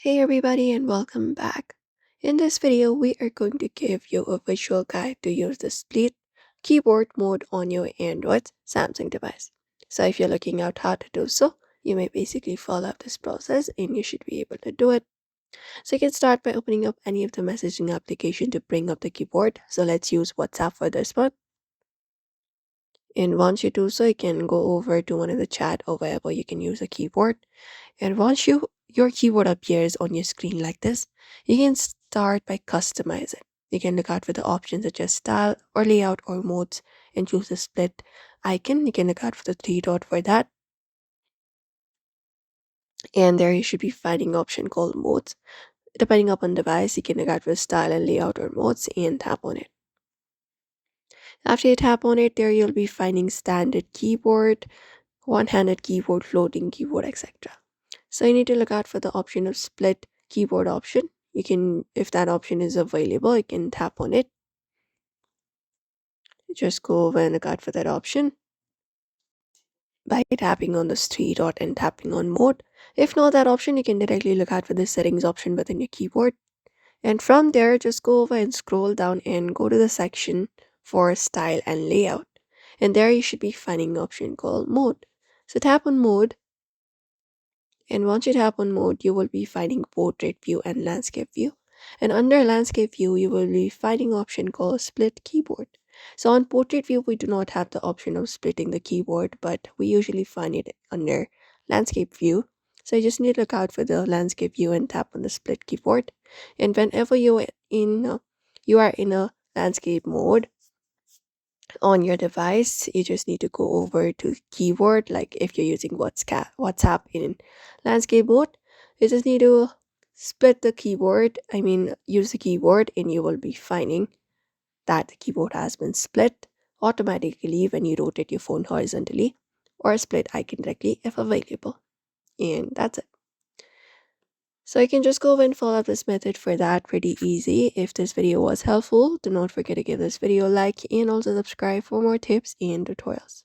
Hey everybody and welcome back. In this video, we are going to give you a visual guide to use the split keyboard mode on your Android Samsung device. So if you're looking out how to do so, you may basically follow this process and you should be able to do it. So you can start by opening up any of the messaging application to bring up the keyboard. So let's use WhatsApp for this one. And once you do so, you can go over to one of the chat or wherever you can use a keyboard. And once your keyboard appears on your screen like this, you can start by customizing. You can look out for the options such as style or layout or modes and choose the split icon. You can look out for the three dot for that. And there you should be finding option called modes. Depending upon device, you can look out for style and layout or modes and tap on it. After you tap on it, there you'll be finding standard keyboard, one-handed keyboard, floating keyboard, etc. So you need to look out for the option of split keyboard option. You can, if that option is available, you can tap on it. Just go over and look out for that option by tapping on the three dot and tapping on mode. If not that option, you can directly look out for the settings option within your keyboard. And from there, just go over and scroll down and go to the section for style and layout. And there you should be finding an option called mode. So tap on mode. And once you tap on mode, you will be finding portrait view and landscape view. And under landscape view, you will be finding option called split keyboard. So on portrait view, we do not have the option of splitting the keyboard, but we usually find it under landscape view. So you just need to look out for the landscape view and tap on the split keyboard. And whenever you are in a landscape mode, on your device, you just need to go over to keyboard. Like if you're using WhatsApp in landscape mode, you just need to split the keyboard. Use the keyboard, and you will be finding that the keyboard has been split automatically when you rotate your phone horizontally, or split icon directly if available. And that's it. So you can just go over and follow this method for that, pretty easy. If this video was helpful, do not forget to give this video a like and also subscribe for more tips and tutorials.